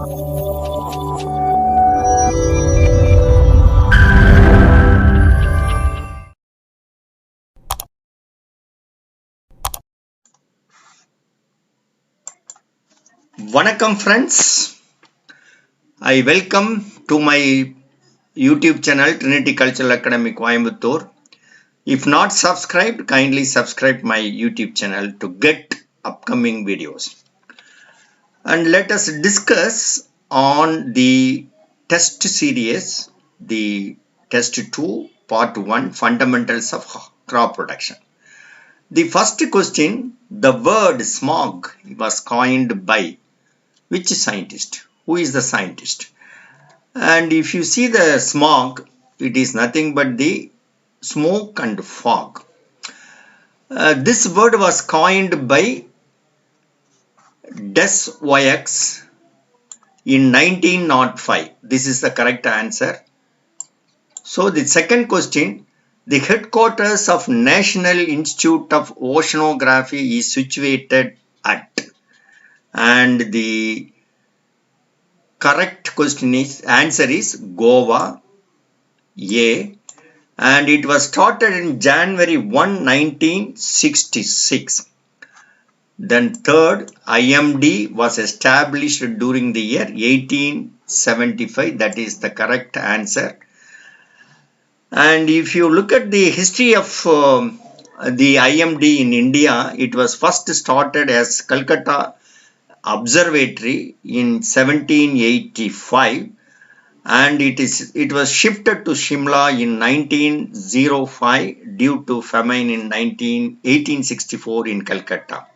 Vanakkam friends, I welcome to my YouTube channel Trinity Cultural Academy Coimbatore. If not subscribed, kindly subscribe my YouTube channel to get upcoming videos. And let us discuss on the test series, the test 2 part 1 fundamentals of crop production. The first question, the word smog was coined by which scientist? Who is the scientist? And if you see the smog, it is nothing but the smoke and fog. This word was coined by Des Voeux in 1905. This is the correct answer. So the second question, the headquarters of National Institute of Oceanography is situated at, and the correct answer is Goa, A, and it was started in January 1, 1966. Then third, IMD was established during the year 1875. That is the correct answer. And if you look at the history of the IMD in India, it was first started as Calcutta Observatory in 1785. And it was shifted to Shimla in 1905 due to famine in 1864 in Calcutta.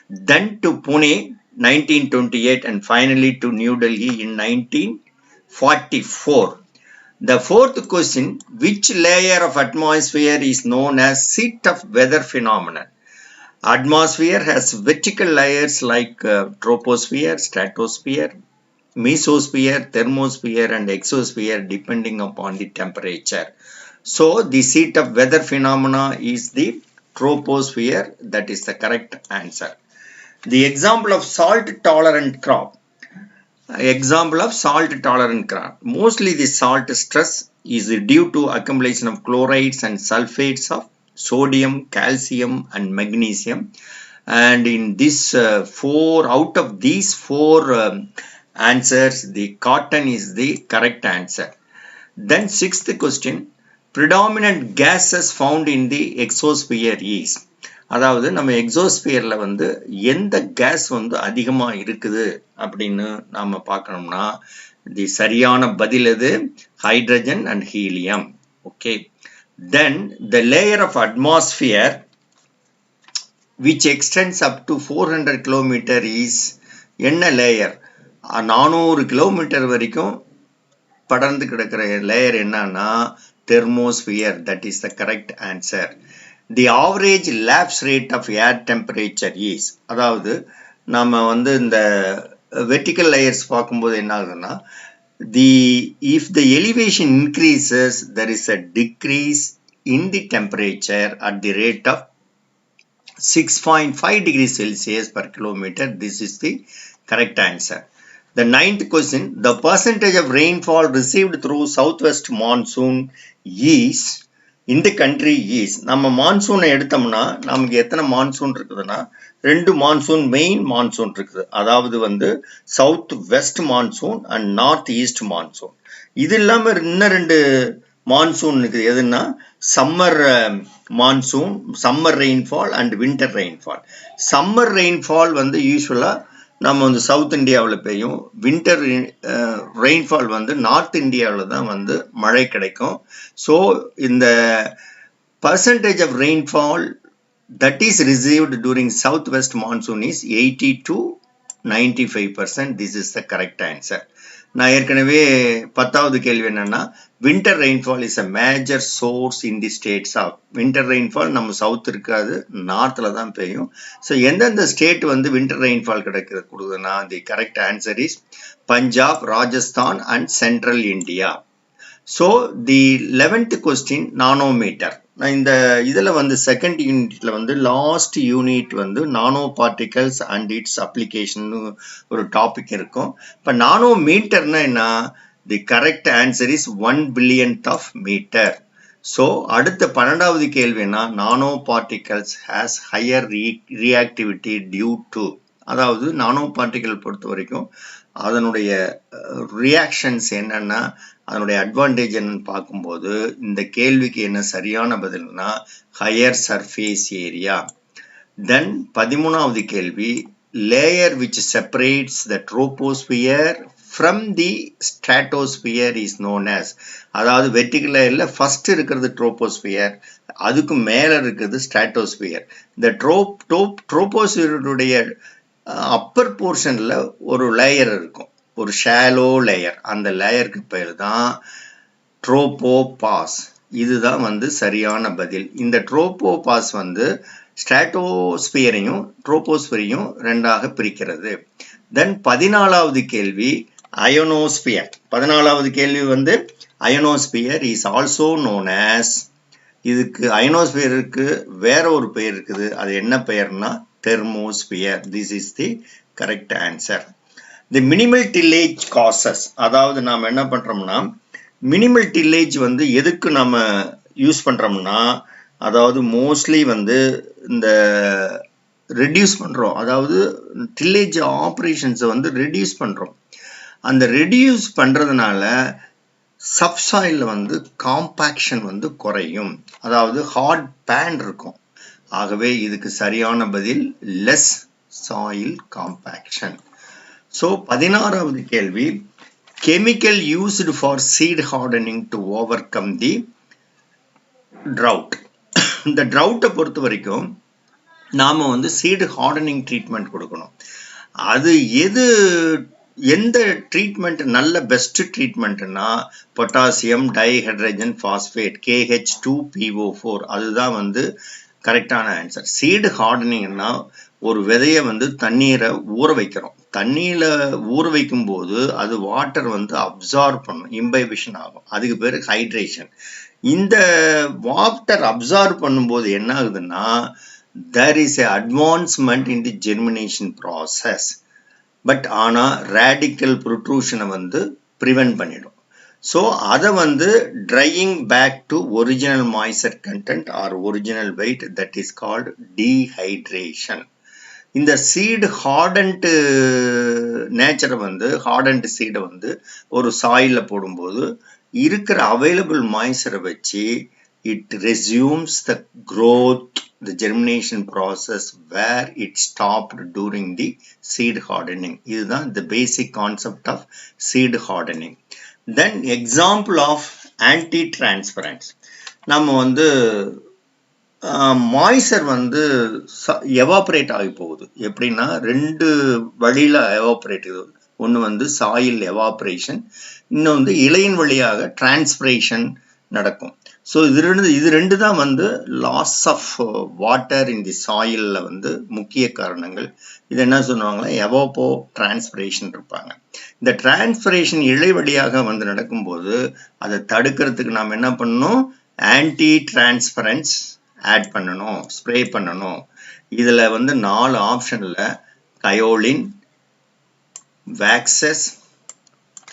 Then to Pune 1928 and finally to New Delhi in 1944. The fourth question, which layer of atmosphere is known as seat of weather phenomenon? Atmosphere has vertical layers like troposphere, stratosphere, mesosphere, thermosphere and exosphere depending upon the temperature. So the seat of weather phenomena is the troposphere. That is the correct answer. The example of salt tolerant crop. Mostly the salt stress is due to accumulation of chlorides and sulfates of sodium, calcium and magnesium. And in this out of these four answers, the cotton is the correct answer. Then sixth question, predominant gases found in the exosphere is, அதாவது நம்ம எக்ஸோஸ்பியர்ல வந்து எந்த case வந்து அதிகமா இருக்குது அப்படின்னு நாம பார்க்கணும்னா தி சரியான பதில் எது? Hydrogen and helium. Okay. Then the layer of atmosphere which extends up to 400 km is என்ன லேயர்? 400 கிலோமீட்டர் வரைக்கும் படர்ந்து கிடக்கிற லேயர் என்னன்னா thermosphere. That is the correct answer. The average lapse rate of air temperature is, அதாவது நம்ம வந்து இந்த vertical layers பார்க்கும்போது என்ன ஆகுதுன்னா, if the elevation increases, there is a decrease in the temperature at the rate of 6.5 degrees Celsius per kilometer. This is the correct answer. The ninth question, the percentage of rainfall received through southwest monsoon is, இந்த country is. நம்ம மான்சூனை எடுத்தோம்னா நமக்கு எத்தனை monsoon இருக்குதுன்னா ரெண்டு monsoon, main monsoon இருக்குது. அதாவது வந்து south west monsoon and north east monsoon. இது இல்லாம இன்னும் ரெண்டு மான்சூன் இருக்குது. எதுன்னா summer monsoon, summer rainfall and winter rainfall. Summer rainfall வந்து யூஸ்வலா நம்ம வந்து சவுத் இந்தியாவில் பெய்யும். வின்டர் ரெயின்ஃபால் வந்து நார்த் இந்தியாவில் தான் வந்து மழை கிடைக்கும். ஸோ இந்த percentage of rainfall that is received during southwest monsoon is 80 to 95%. This is the correct answer. நான் ஏற்கனவே 10வது கேள்வி என்னன்னா winter rainfall is a major source in the states of. winter rainfall நம்ம சவுத் இருக்காது, நார்த்ல தான் பெய்யும். ஸோ எந்தெந்த ஸ்டேட் வந்து winter rainfall கொடுக்குதுன்னா the correct answer is Punjab, Rajasthan and Central India. So the 11th question, nanometer. நான் இந்த இதில் வந்து செகண்ட் யூனிட்ல வந்து லாஸ்ட் யூனிட் வந்து nano particles and its application ஒரு டாபிக் இருக்கும். இப்போ நானோ மீட்டர்னா என்ன? The correct answer is 1 billionth of meter. So அடுத்த 12வது கேள்வினா nano particles has higher reactivity due to, அதாவது நானோ பார்ட்டிகல் பொறுத்த வரைக்கும் அதனுடைய ரியாக்ஷன்ஸ் என்னன்னா அதனுடைய அட்வான்டேஜ் என்னன்னு பார்க்கும்போது இந்த கேள்விக்கு என்ன சரியான பதில்னா ஹையர் சர்ஃபேஸ் ஏரியா. தென் 13வது கேள்வி layer which separates the troposphere from the stratosphere is known as, அதாவது வெர்டிகல் லேயர்ல ஃபர்ஸ்ட் இருக்கிறது ட்ரோபோஸ்பியர், அதுக்கு மேல இருக்கிறது ஸ்ட்ராட்டோஸ்பியர். இந்த ட்ரோபோஸ்பியருடைய அப்பர் போர்ஷன்ல ஒரு லேயர் இருக்கும், ஒரு ஷாலோ லேயர். அந்த லேயருக்கு பேர் தான் ட்ரோபோபாஸ். இதுதான் வந்து சரியான பதில். இந்த ட்ரோபோபாஸ் வந்து ஸ்ட்ராட்டோஸ்பியரையும் ட்ரோபோஸ்பியரையும் ரெண்டாக பிரிக்கிறது. தென் 14வது கேள்வி அயனோஸ்பியர். 14வது கேள்வி வந்து ionosphere is also known as, இதுக்கு அயனோஸ்பியருக்கு வேற ஒரு பெயர் இருக்குது. அது என்ன பெயர்னா thermosphere. This is the correct answer. The minimal tillage causes, அதாவது நாம் என்ன பண்றோம்னா மினிமல் டில்லேஜ் வந்து எதுக்கு நம்ம யூஸ் பண்றோம்னா, அதாவது மோஸ்ட்லி வந்து இந்த ரெடியூஸ் பண்றோம், அதாவது டில்லேஜ் ஆப்ரேஷன்ஸை வந்து ரெடியூஸ் பண்றோம். அந்த ரெடியூஸ் பண்றதுனால சப்சாயில்ல வந்து காம்பாக்ஷன் வந்து குறையும், அதாவது ஹார்ட் பேண்ட் இருக்கும். ஆகவே இதுக்கு சரியான பதில் லெஸ் சாயில் காம்பாக்ஷன். ஸோ 16வது கேள்வி chemical used for seed hardening to overcome the drought. இந்த ட்ரவுட்டை பொறுத்த வரைக்கும் நாம் வந்து சீடு ஹார்டனிங் ட்ரீட்மெண்ட் கொடுக்கணும். அது எந்த ட்ரீட்மெண்ட் நல்ல பெஸ்ட் ட்ரீட்மெண்ட்னா பொட்டாசியம் டைஹைட்ரஜன் பாஸ்பேட் KH2PO4, அதுதான் வந்து கரெக்டான ஆன்சர். சீடு ஹார்டனிங்னா ஒரு விதையை வந்து தண்ணீரை ஊற வைக்கிறோம். தண்ணியில ஊற வைக்கும் போது அது வாட்டர் வந்து அப்சார்ப் பண்ணும், இம்பைபிஷன் ஆகும், அதுக்கு பேர் ஹைட்ரேஷன். இந்த வாட்டர் அப்சார்ப் பண்ணும்போது என்ன ஆகுதுன்னா there is a advancement in the germination process. But ஆனால் ரேடிக்கல் ப்ரொட்ரூஷனை வந்து ப்ரிவென்ட் பண்ணிடும். ஸோ அதை வந்து drying back to original moisture content or original weight, that is called dehydration. இந்த சீடு ஹார்டன்ட் நேச்சரை வந்து ஹார்டன்ட் சீடை வந்து ஒரு சாயிலில் போடும்போது இருக்கிற அவைலபிள் மாய்ஸ்சரை வச்சு it resumes the growth, the germination process where it stopped during the seed hardening. இதுதான் the basic concept of seed hardening. Then example of anti-transference. நம்ம வந்து மாய்ஸ்சர் வந்து எவாப்ரேட் ஆகி போகுது. எப்படின்னா ரெண்டு வழியில் எவாப்ரேட் ஆகுது. ஒன்று வந்து சாயில் எவாப்ரேஷன், இன்னும் வந்து இலையின் வழியாக டிரான்ஸ்பிரேஷன் நடக்கும். ஸோ இது ரெண்டு தான் வந்து லாஸ் ஆஃப் வாட்டர் இன் தி சாயிலில் வந்து முக்கிய காரணங்கள். இது என்ன சொல்லுவாங்கன்னா எவாப்போ டிரான்ஸ்பிரேஷன் இருப்பாங்க. இந்த டிரான்ஸ்பிரேஷன் இலை வழியாக வந்து நடக்கும்போது அதை தடுக்கிறதுக்கு நாம் என்ன பண்ணணும், ஆன்டி டிரான்ஸ்பரன்ஸ் ஆட் பண்ணணும், ஸ்ப்ரே பண்ணணும். இதில் வந்து 4 ஆப்ஷனில் கயோலின், வேக்சஸ்,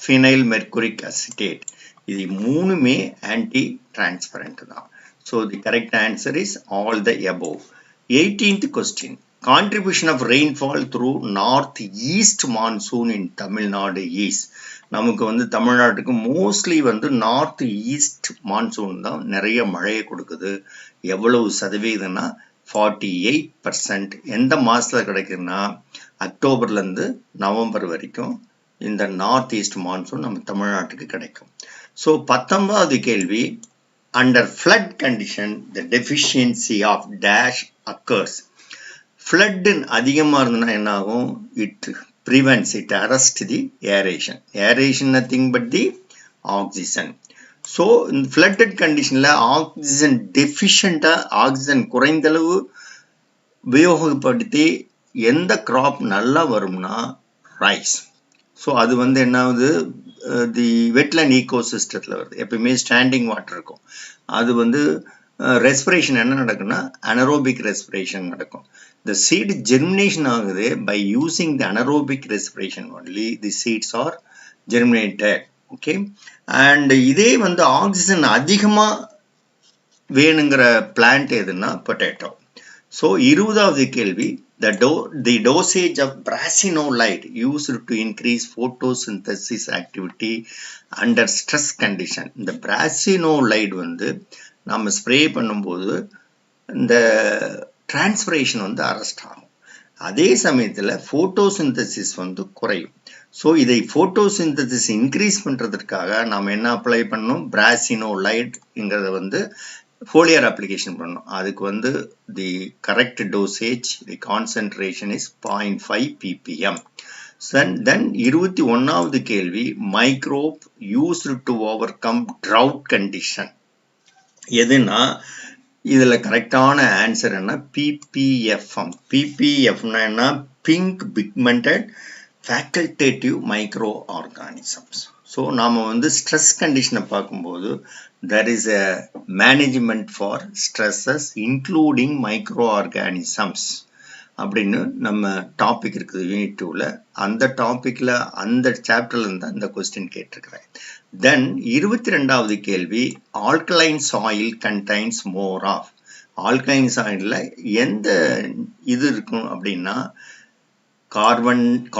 ஃபினைல் மெர்குரிக் அசிட்டேட், இது மூணுமே ஆன்டி டிரான்ஸ்பரண்ட் தான். So the correct answer is all the above. 18th question. Contribution of rainfall through north-east monsoon in Tamil Nadu is. நமக்கு வந்து தமிழ்நாட்டுக்கு மோஸ்ட்லி வந்து நார்த் ஈஸ்ட் மான்சூன் தான் நிறைய மழையை கொடுக்குது. எவ்வளவு சதவீதம்னா 48%. எந்த மாதத்தில் கிடைக்குதுன்னா அக்டோபர்லேருந்து நவம்பர் வரைக்கும் இந்த நார்த் ஈஸ்ட் மான்சூன் நம்ம தமிழ்நாட்டுக்கு கிடைக்கும். ஸோ 19வது கேள்வி under flood condition the deficiency of dash occurs. flood அதிகமாக இருந்ததுன்னா என்ன ஆகும், it prevents, it arrests the aeration. aeration nothing but the oxygen. So இந்த flooded conditionல ஆக்சிஜன் டெஃபிஷியண்டாக ஆக்சிஜன் குறைந்தளவு உபயோகப்படுத்தி எந்த கிராப் நல்லா வரும்னா ரைஸ். ஸோ அது வந்து என்ன ஆகுது, தி வெட்லேண்ட் ஈகோசிஸ்டத்தில் வருது. எப்பயுமே ஸ்டாண்டிங் வாட்டர் இருக்கும், அது வந்து respiration என்ன நடக்கும்னா anaerobic respiration நடக்கும். The seed germination ஆகுது by using the anaerobic respiration only the seeds are germinated. Okay, and இதே வந்து ஆக்சிஜன் அதிகமா வேணுங்கிற பிளான்ட் எதுன்னா பொட்டேட்டோ. ஸோ 20வது கேள்வி the dosage of brasinolide used to increase photosynthesis activity under stress condition. இந்த brasinolide வந்து நம்ம ஸ்ப்ரே பண்ணும்போது இந்த டிரான்ஸ்பிரேஷன் வந்து அரெஸ்ட் ஆகும். அதே சமயத்தில் ஃபோட்டோசிந்தசிஸ் வந்து குறையும். ஸோ இதை ஃபோட்டோசிந்தசிஸ் இன்க்ரீஸ் பண்ணுறதுக்காக நாம் என்ன அப்ளை பண்ணணும்? பிராசினோலைட்ங்கிறத வந்து foliar application பண்ணணும். அதுக்கு வந்து the correct dosage, the concentration is 0.5 ppm. Then 21வது கேள்வி microbe used to overcome drought condition. எதுனா இதுல கரெக்டான ஆன்சர் என்ன? PPFM. PPFம்னா என்ன? Pink Pigmented Facultative Microorganisms. So நாம் வந்து ஸ்ட்ரெஸ் கண்டிஷனை பார்க்கும்போது there is a management for stresses including microorganisms அப்படின்னு நம்ம டாபிக் இருக்குது யூனிட் 2ல. அந்த டாபிக்ல அந்த சாப்டர்ல இருந்து அந்த கொஸ்டின் கேட்டிருக்கிறேன். தென் 22வது கேள்வி alkaline soil contains more of. Alkaline சாயில்ல எந்த இது இருக்கும் அப்படின்னா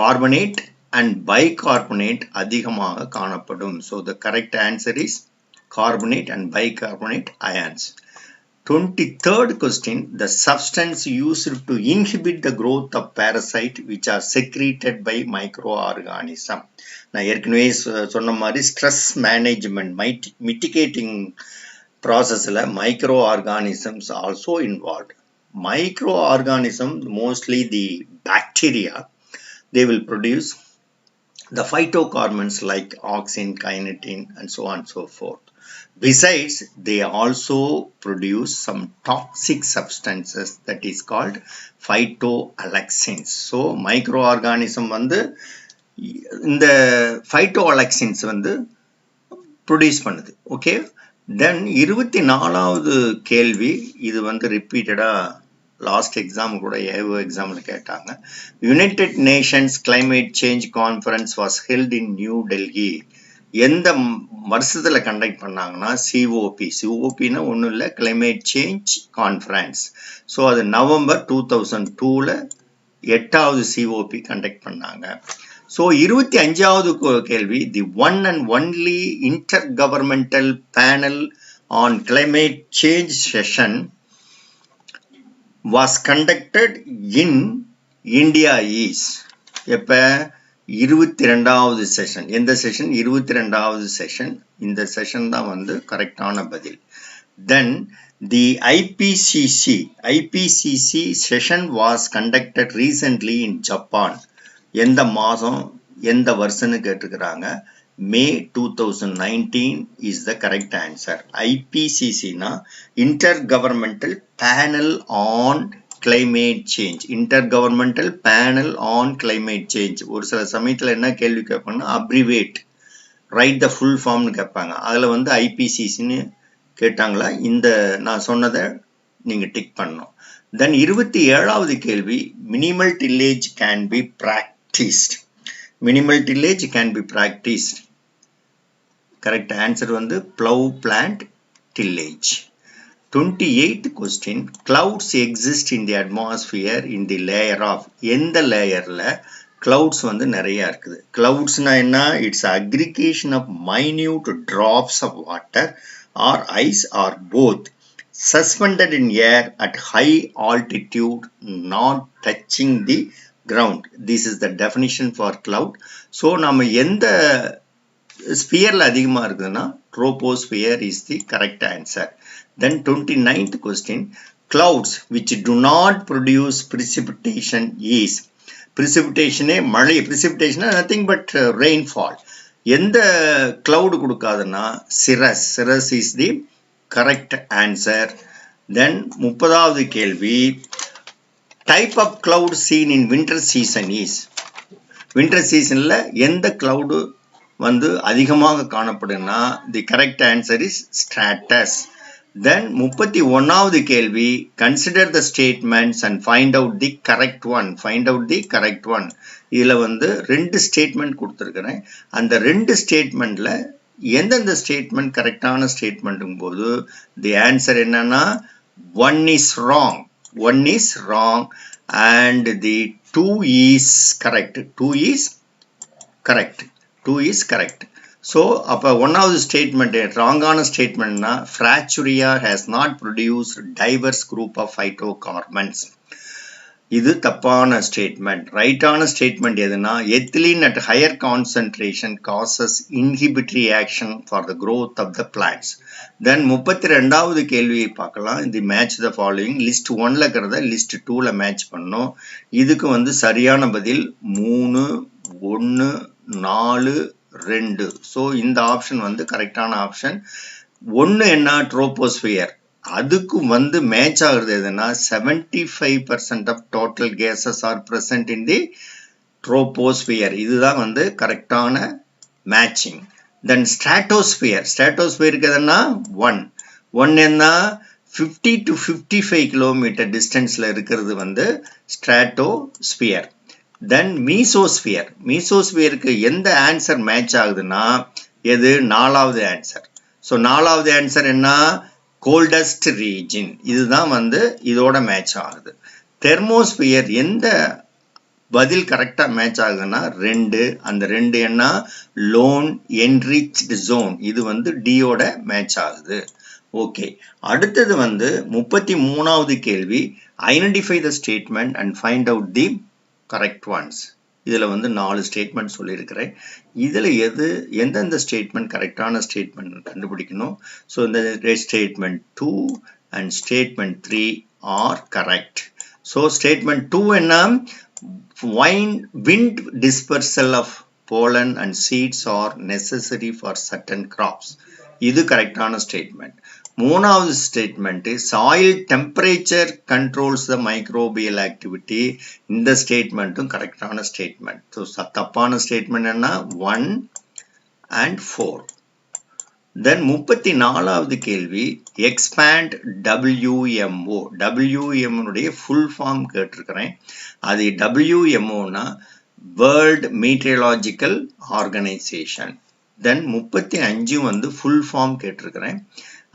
கார்பனேட் and bicarbonate அதிகமாக காணப்படும். So the correct answer is carbonate and bicarbonate ions. 23rd question, the substance used to inhibit the growth of parasite which are secreted by microorganism. நான் ஏற்கனவே சொன்ன மாதிரி ஸ்ட்ரெஸ் மேனேஜ்மெண்ட் மிட்டிகேட்டிங் ப்ராசஸில் microorganisms also involved. Microorganism, mostly the bacteria, they will produce the phytocarbons like auxin, kinetin, and so on and so forth. Besides, they also produce some toxic substances that is called phytoalexins. So, microorganism வந்து இந்த phytoalexins வந்து produce பண்ணுது. Okay. Then 24வது கேள்வி இது வந்து ரிப்பீட்டடா last exam கூட ஏவோ எக்ஸாமில் கேட்டாங்க. United Nations climate change conference was held in new Delhi. எந்த வருஷத்தில் கண்டக்ட் பண்ணாங்கன்னா சிஓபின்னா ஒன்றும் இல்லை, கிளைமேட் சேஞ்ச் கான்ஃபரன்ஸ். ஸோ அது நவம்பர் 2002ல் 8வது சிஓபி கண்டக்ட் பண்ணாங்க. ஸோ 25வது கேள்வி the one and only inter governmental panel on climate change session was conducted in India is எப்ப 22வது செஷன். எந்த செஷன்? 22வது செஷன். இந்த செஷன் தான் வந்து கரெக்டான பதில். தென் தி IPCC session was conducted recently in Japan. எந்த மாதம் எந்த வருஷம்னு கேட்டிருக்கிறாங்க. May 2019 is the correct answer. IPCC na Intergovernmental Panel on Climate Change. Intergovernmental Panel on Climate Change. ஒரு சில சமயத்தில் என்ன கேள்வி கேட்பாங்கன்னா abbreviate, write the full form கேட்பாங்க. அதில் வந்து IPCCன்னு கேட்டாங்களா? இந்த நான் சொன்னதை நீங்கள் டிக் பண்ணணும். தென் 27வது கேள்வி minimal tillage can be practiced. Minimal tillage can be practiced. Correct answer வந்து plow plant tillage. 28th question, clouds exist in the atmosphere in the layer of. எந்த லேயர்ல clouds வந்து நிறைய இருக்குது. Cloudsனா என்ன? It's aggregation of minute drops of water or ice or both suspended in air at high altitude not touching the ground. This is the definition for cloud. So நம்ம எந்த ஸ்பியர்ல அதிகமா இருக்குதுன்னா troposphere is the correct answer. Then 29th question, clouds which do not produce precipitation is. Precipitation மழை, precipitation nothing but rainfall. எந்த cloud கொடுக்காதுன்னா cirrus. Cirrus is the correct answer. Then 30வது கேள்வி, type of cloud seen in winter season is. winter seasonல எந்த cloud வந்து அதிகமாக காணப்படும்னா the correct answer is stratus. Then 31வது கேள்வி consider the statements and find out the correct one. Find out the correct one. இதுல வந்து ரெண்டு statement கொடுத்திருக்கிறேன். அந்த ரெண்டு ஸ்டேட்மெண்ட்ல எந்தெந்த ஸ்டேட்மெண்ட் கரெக்டான ஸ்டேட்மெண்ட்டும் போது the answer என்னன்னா one is wrong. One is wrong and the 2 is correct. 2 is correct. 2 is correct. So, அப்ப ஒன்னாவது statement ராங்கான ஸ்டேட்மெண்ட்னா Fracturia has not produced diverse group of phytocarbons. இது தப்பான ஸ்டேட்மெண்ட். ரைட்டான ஸ்டேட்மெண்ட் எதுனா ethylene at higher concentration causes inhibitory action for the growth of the plants. Then 32வது கேள்வியை பார்க்கலாம். இந்த match the following list 1ல இருக்கிறத list 2ல match பண்ணோம். இதுக்கு வந்து சரியான பதில் 3 1 4 2. ஸோ இந்த ஆப்ஷன் வந்து கரெக்டான ஆப்ஷன். ஒன்று என்ன ட்ரோபோஸ்பியர், அதுக்கு வந்து மேட்ச் ஆகுறது எதுனா 75% of total cases are present in the troposphere. இதுதான் வந்து கரெக்டான மேட்சிங். தென் ஸ்ட்ராட்டோஸ்பியர், ஸ்ட்ராட்டோஸ்பியருக்கு எதுனா 1 என்ன 50 to 55 கிலோமீட்டர் டிஸ்டன்ஸ்ல இருக்கிறது வந்து ஸ்ட்ராட்டோஸ்பியர். தென் மீசோஸ்பியர், மீசோஸ்பியருக்கு எந்த ஆன்சர் மேட்ச் ஆகுதுன்னா எது நாலாவது ஆன்சர். ஸோ நாலாவது ஆன்சர் என்ன கோல்டஸ்ட் ரீஜன், இதுதான் வந்து இதோட மேட்ச் ஆகுது. தெர்மோஸ்பியர் எந்த பதில் கரெக்டா மேட்ச் ஆகுதுன்னா 2, அந்த 2 என்ன லோன் என்ரிச்டு ஜோன், இது வந்து டியோட மேட்ச் ஆகுது. ஓகே, அடுத்தது வந்து 33வது கேள்வி identify the statement and find out the correct once. இதுல வந்து 4 ஸ்டேட்மெண்ட் சொல்லியிருக்கிறேன். இதுல எந்தெந்த ஸ்டேட்மெண்ட் கரெக்டான ஸ்டேட்மெண்ட் கண்டுபிடிக்கணும். ஸோ இந்த statement 2 and statement 3 are correct. So statement 2 என்ன wind dispersal of pollen and seeds are necessary for certain crops. இது கரெக்டான ஸ்டேட்மெண்ட். மூணாவது statement soil temperature controls the microbial activity. இந்த ஸ்டேட்மெண்ட்டும் கரெக்டான ஸ்டேட்மெண்ட். ஸோ தப்பான ஸ்டேட்மெண்ட் என்ன 1 and 4. தென் 34வது கேள்வி expand WMO. WMO full form கேட்டிருக்கிறேன். அது WMOனா வேர்ல்ட் மீட்டியரலாஜிக்கல் ஆர்கனைசேஷன். தென் 35 வந்து ஃபுல் ஃபார்ம் கேட்டிருக்கிறேன்.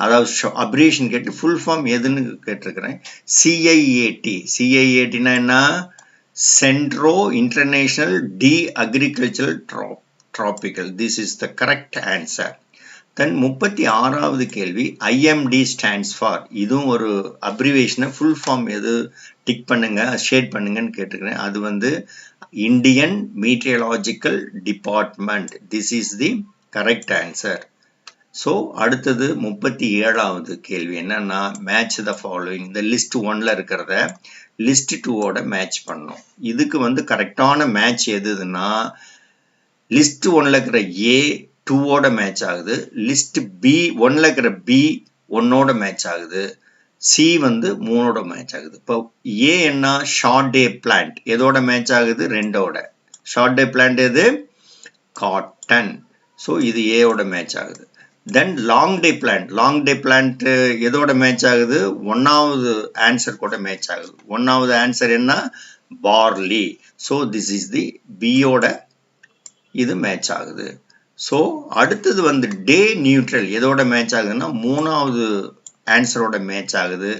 அதாவது அப்ரீவேஷன் கேட்டு ஃபுல் ஃபார்ம் எதுன்னு கேட்டிருக்கிறேன். CIAT. CIATனா என்ன Centro International de Agricultural Tropical. This is the correct answer. Then 36வது கேள்வி IMD ஸ்டாண்ட்ஸ் ஃபார். இதுவும் ஒரு அப்ரிவேஷனை ஃபுல் ஃபார்ம் எது டிக் பண்ணுங்க ஷேட் பண்ணுங்கன்னு கேட்டிருக்கிறேன். அது வந்து Indian Meteorological Department. This is the correct answer. So அடுத்தது 37வது கேள்வி என்னன்னா மேட்ச் த ஃபாலோயிங். இந்த லிஸ்ட் 1ல இருக்கிறத லிஸ்ட் 2ஓட மேட்ச் பண்ணணும். இதுக்கு வந்து கரெக்டான மேட்ச் எதுன்னா லிஸ்ட் 1ல இருக்கிற A 2ஓட மேட்ச் ஆகுது. லிஸ்ட் B 1ல இருக்கிற B 1ஓட மேட்ச் ஆகுது. C வந்து 3ஓட மேட்ச் ஆகுது. இப்போ A என்ன ஷார்ட் டே பிளான்ட், எதோட மேட்ச் ஆகுது 2ஓட. ஷார்ட் டே பிளான்ட் எது காட்டன். ஸோ இது ஏவோட மேட்ச் ஆகுது. Then long day plant, long day plant எதோட மேட்ச் ஆகுது 1வது ஆன்சர் கூட மேட்ச் ஆகுது. 1வது ஆன்சர் என்ன barley. So this is the பியோட இது மேட்ச் ஆகுது. ஸோ அடுத்தது வந்து டே நியூட்ரல் எதோட மேட்ச் ஆகுதுன்னா 3வது ஆன்சரோட மேட்ச் ஆகுது.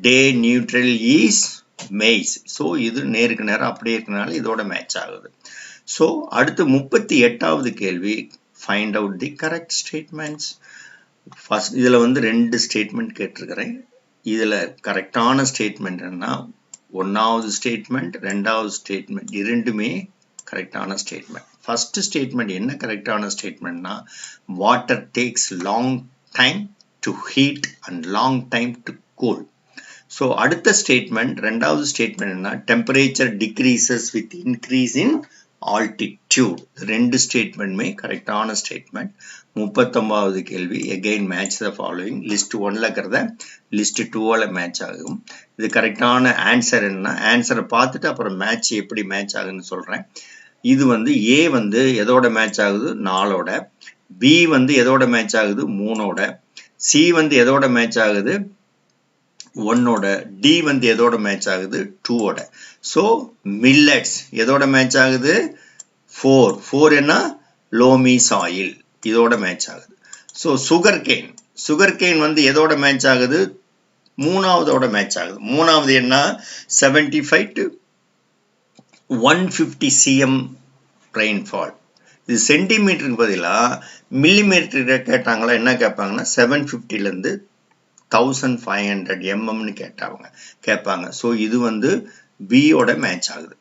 டே நியூட்ரல் இஸ் மெய்ஸ். ஸோ இது நேருக்கு நேரம் அப்படியே இருக்கனால இதோட மேட்ச் ஆகுது. ஸோ அடுத்து 38வது கேள்வி find out the correct statements. First இதில் வந்து 2 ஸ்டேட்மெண்ட் கேட்டிருக்கிறேன். இதில் கரெக்டான ஸ்டேட்மெண்ட் என்ன 1வது ஸ்டேட்மெண்ட் 2வது ஸ்டேட்மெண்ட் இரண்டுமே கரெக்டான ஸ்டேட்மெண்ட். ஃபர்ஸ்ட் ஸ்டேட்மெண்ட் என்ன கரெக்டான ஸ்டேட்மெண்ட்னா water takes long time to heat and long time to cool. So அடுத்த ஸ்டேட்மெண்ட் 2வது ஸ்டேட்மெண்ட் என்ன temperature decreases with increase in altitude. 2 ஸ்டேட்மெண்ட்மே கரெக்டான ஸ்டேட்மெண்ட். 39வது கேள்வி again match the following. List 1ல இருக்கிறத லிஸ்ட் 2ல மேட்ச் ஆகும். இது கரெக்டான ஆன்சர் என்ன ஆன்சரை பார்த்துட்டு அப்புறம் மேட்ச் எப்படி மேட்ச் ஆகுதுன்னு சொல்றேன். இது வந்து A வந்து எதோட மேட்ச் ஆகுது 4ஓட, B வந்து எதோட மேட்ச் ஆகுது 3ஓட, C வந்து எதோட மேட்ச் ஆகுது 1 ஓட, D வந்து எதோட மேட்ச் ஆகுது 2 ஓட. ஸோ மில்லட்ஸ் எதோட மேட்ச் ஆகுது 4 என்ன லோமி சாயில் இதோட மேட்ச் ஆகுது. ஸோ சுகர் கேன் வந்து எதோட மேட்ச் ஆகுது 3ஆவதோட மேட்ச் ஆகுது. 3ஆவது என்ன 75 to 150 cm rainfall. இது சென்டிமீட்டருக்கு பதிலாக மில்லிமீட்டர் கேட்டாங்களா என்ன கேட்பாங்கன்னா 750லேருந்து 1500 mmன்னு கேட்பாங்க. ஸோ இது வந்து பியோட மேட்ச் ஆகுது.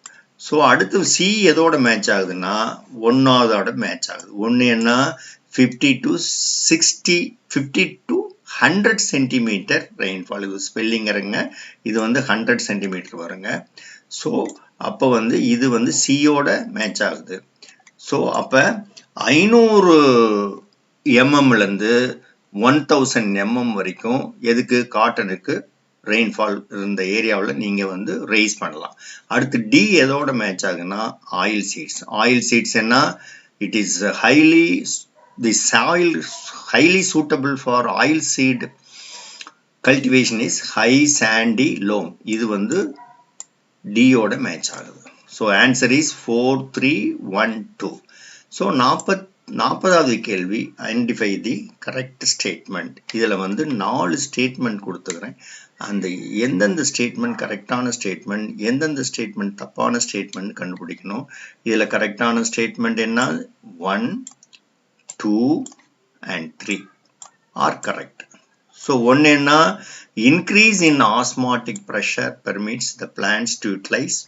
ஸோ அடுத்து சி எதோட மேட்ச் ஆகுதுன்னா 1ஆவதோட மேட்ச் ஆகுது. 1 என்ன 50 to 100 சென்டிமீட்டர் ரெயின்ஃபால். இது ஸ்பெல்லிங் இருங்க, இது வந்து 100 சென்டிமீட்டர் வருங்க. ஸோ அப்போ வந்து இது வந்து சியோட மேட்ச் ஆகுது. ஸோ அப்போ 500 mmலேருந்து 1000 mm வரைக்கும் எதுக்கு காட்டனுக்கு ரெயின்ஃபால் இருந்த ஏரியாவில் நீங்கள் வந்து ரைஸ் பண்ணலாம். அடுத்து டி எதோட மேட்ச் ஆகுதுன்னா ஆயில் சீட்ஸ் என்ன it is the soil highly suitable for oil seed cultivation is high sandy loam. இது வந்து D ஓட மேட்ச் ஆகுது. So answer is 4312. ஸோ 40வது கேள்வி ஐடென்டிஃபை தி கரெக்ட் ஸ்டேட்மெண்ட். இதில் வந்து 4 ஸ்டேட்மெண்ட் கொடுத்துக்கிறேன். அந்த எந்தெந்த ஸ்டேட்மெண்ட் கரெக்டான ஸ்டேட்மெண்ட், எந்தெந்த ஸ்டேட்மெண்ட் தப்பான ஸ்டேட்மெண்ட் கண்டுபிடிக்கணும். இதில் கரெக்டான ஸ்டேட்மெண்ட் என்ன 1, 2 and 3 are correct. So 1 enna increase in osmotic pressure permits the plants to utilize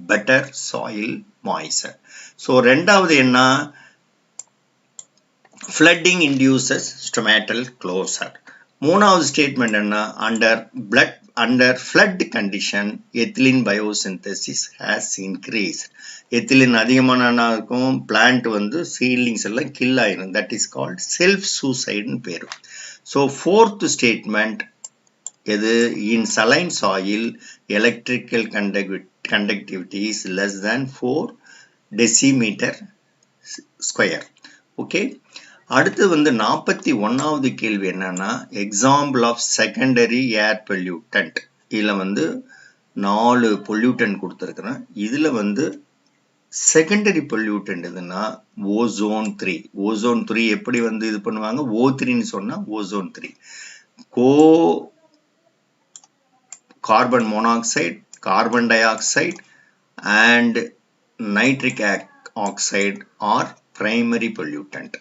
better soil moisture. So ரெண்டாவது enna flooding induces stomatal closure. மூணாவது ஸ்டேட்மெண்ட் என்ன under flood condition ethylene biosynthesis has increased. ethylene அதிகமான இருக்கும் plant வந்து seedlings எல்லாம் kill ஆயிரும். that is called self suicide ன்னு பேரு. so fourth statement எது in saline soil electrical conductivity is less than 4 decimeter square. okay, அடுத்து வந்து 41வது கேள்வி என்னன்னா example of secondary air pollutant. இதில் வந்து 4 பொல்யூட்டன்ட் கொடுத்துருக்குறேன். இதில் வந்து செகண்டரி பொல்யூட்டன்ட் எதுன்னா ஓசோன் 3. ஓசோன் 3 எப்படி வந்து இது பண்ணுவாங்க O3ன்னு சொன்னால் ozone 3 carbon monoxide, carbon dioxide and nitric oxide are primary pollutant.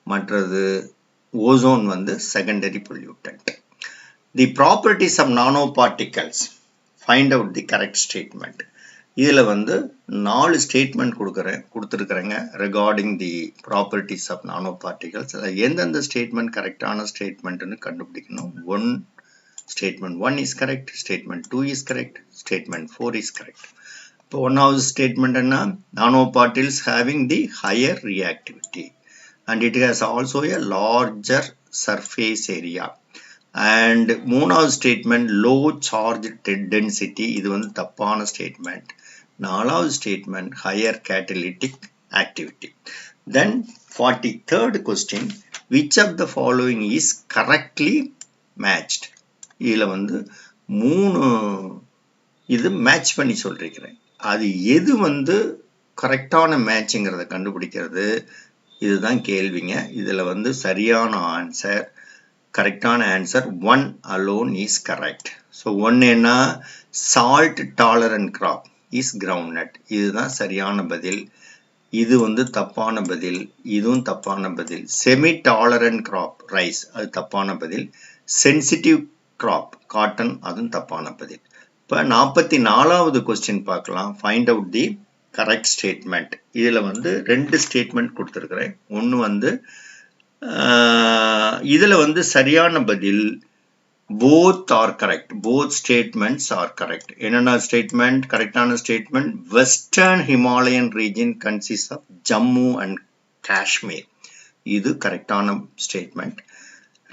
மற்றது ஓசோன் வந்து secondary pollutant. The properties of nanoparticles find out the correct statement. இதில் வந்து 4 ஸ்டேட்மெண்ட் கொடுத்துருக்குறேங்க regarding the properties of nano particles. எந்தெந்த statement கரெக்டான ஸ்டேட்மெண்ட்னு கண்டுபிடிக்கணும். Statement 1 is correct, statement 2 is correct, statement 4 is correct. இப்போ 1வது ஸ்டேட்மெண்ட் என்ன நானோ particles having the higher reactivity and it has also a larger surface area. and 3வது statement low charge density, இது வந்து தப்பான statement. 4வது statement higher catalytic activity. then 43rd question, which of the following is correctly matched. இதில் வந்து 3 இது match பண்ணி சொல்லிருக்கிறேன். அது எது வந்து கரெக்டான மேட்சுங்கிறத கண்டுபிடிக்கிறது இதுதான் கேள்விங்க. இதில் வந்து சரியான ஆன்சர் கரெக்டான answer 1 alone is correct. So 1 என்ன salt tolerant crop is groundnut. இதுதான் சரியான பதில். இது வந்து தப்பான பதில், இதுவும் தப்பான பதில். செமி டாலரண்ட் கிராப் ரைஸ் அது தப்பான பதில். சென்சிட்டிவ் கிராப் காட்டன் அதுவும் தப்பான பதில். இப்போ 44வது கொஸ்டின் பார்க்கலாம். Find out the correct statement. இதில் வந்து 2 ஸ்டேட்மெண்ட் கொடுத்துருக்குறேன். ஒன்று வந்து இதில் வந்து சரியான பதில் both are correct. both statements are correct. என்னென்ன ஸ்டேட்மெண்ட் கரெக்டான statement western Himalayan region consist of Jammu and Kashmir. இது கரெக்டான ஸ்டேட்மெண்ட்.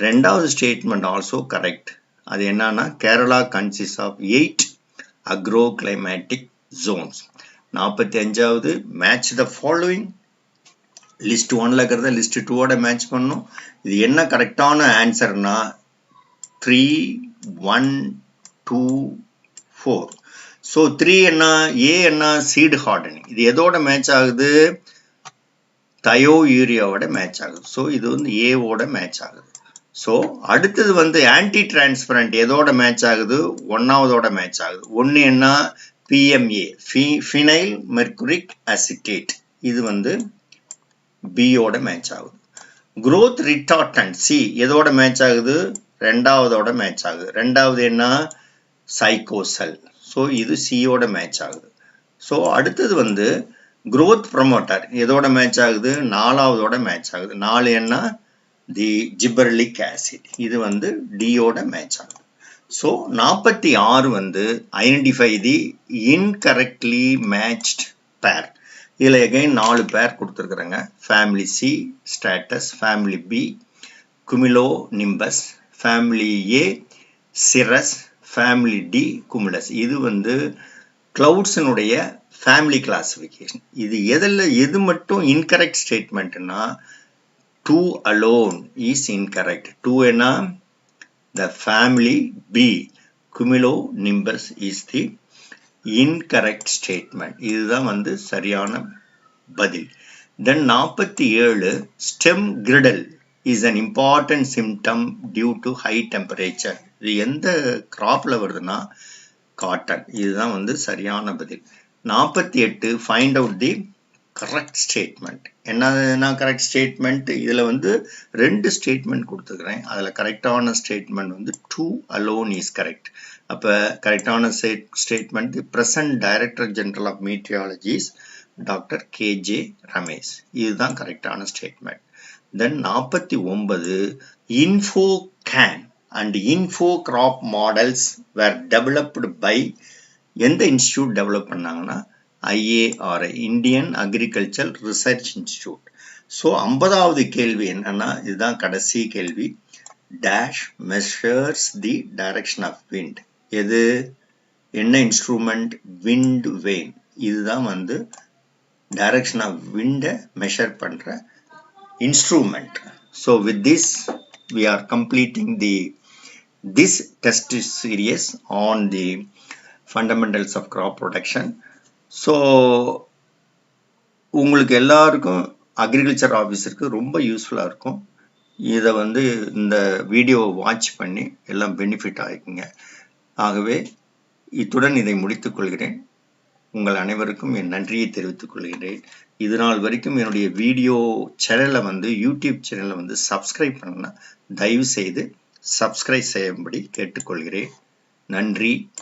ரெண்டாவது ஸ்டேட்மெண்ட் ஆல்சோ கரெக்ட். அது என்னன்னா Kerala consist of 8 agro climatic zones. 45வது மேட்ச் த ஃபாலோயிங் லிஸ்ட் 1ல இருக்கிறத லிஸ்ட் 2ஓட மேட்ச் பண்ணணும். இது என்ன கரெக்டான ஆன்சர்னா 3 1 2 4. ஸோ 3 என்ன, ஏ என்ன, சீட் ஹார்டனிங். இது எதோட மேட்ச் ஆகுது, தயோயூரியாவோட மேட்ச் ஆகுது. ஸோ இது வந்து ஏவோட மேட்ச் ஆகுது. ஸோ அடுத்தது வந்து ஆன்டி டிரான்ஸ்பரண்ட் எதோட மேட்ச் ஆகுது, 1ஆவதோட மேட்ச் ஆகுது. ஒன்று என்ன, பிஎம்ஏ ஃபினைல் மெர்குரிக் அசிட்டேட், இது வந்து பியோட மேட்ச் ஆகுது. growth retardant சி எதோட மேட்ச் ஆகுது, 2ஆவதோட மேட்ச் ஆகுது. 2ஆவது என்ன, சைக்கோசல். ஸோ இது சியோட மேட்ச் ஆகுது. ஸோ அடுத்தது வந்து growth promoter எதோட மேட்ச் ஆகுது, 4ஆவதோட மேட்ச் ஆகுது. 4 என்ன, தி ஜிபர்லிக் ஆசிட், இது வந்து டியோட மேட்ச் ஆகுது. ஸோ 46 வந்து ஐடென்டிஃபை தி இன்கரெக்ட்லி மேட்ச்ட் பேர். இதில் எகைன் 4 பேர் கொடுத்துருக்குறாங்க. Family C stratus, family B cumulonimbus, family A cirrus, family D cumulus. இது வந்து கிளவுட்ஸினுடைய ஃபேமிலி கிளாசிஃபிகேஷன். இது எது மட்டும் இன்கரெக்ட் ஸ்டேட்மெண்ட்னா 2 alone is incorrect. 2 என்ன, the family B cumulonimbus is the incorrect statement. இதுதான் வந்து சரியான பதில். Then 47 stem girdle is an important symptom due to high temperature. இது எந்த கிராப்ல வருதுன்னா காட்டன். இதுதான் வந்து சரியான பதில். 48 find out the correct statement. என்ன கரெக்ட் ஸ்டேட்மெண்ட், இதில் வந்து 2 ஸ்டேட்மெண்ட் கொடுத்துக்கிறேன். அதில் கரெக்டான ஸ்டேட்மெண்ட் வந்து 2 alone is correct. அப்போ கரெக்டான statement present director general of meteorologists doctor KJ Ramesh, இதுதான் கரெக்டான statement. Then 49 InfoCane and InfoCrop models were developed by எந்த இன்ஸ்டியூட் டெவலப் பண்ணாங்கன்னா IARI, Indian Agriculture Research Institute. So 50வது கேள்வி என்னன்னா, இதுதான் கடைசி கேள்வி. Dash measures the direction of wind. எது என்ன இன்ஸ்ட்ருமெண்ட், விண்ட் வெயின். இதுதான் வந்து டைரக்ஷன் ஆஃப் விண்டை மெஷர் பண்ற instrument. So with this we are completing this test series on the fundamentals of crop production. So உங்களுக்கு எல்லாருக்கும் அக்ரிகல்ச்சர் ஆஃபீஸருக்கு ரொம்ப யூஸ்ஃபுல்லாக இருக்கும். இதை வந்து இந்த வீடியோவை வாட்ச் பண்ணி எல்லாம் பெனிஃபிட் ஆகிக்குங்க. ஆகவே இத்துடன் இதை முடித்துக் கொள்கிறேன். உங்கள் அனைவருக்கும் என் நன்றியை தெரிவித்துக் கொள்கிறேன். இது நாள் வரைக்கும் என்னுடைய வீடியோ சேனலை வந்து யூடியூப் சேனலை வந்து சப்ஸ்கிரைப் பண்ணனா தயவு செய்து சப்ஸ்கிரைப் செய்யும்படி கேட்டுக்கொள்கிறேன். நன்றி.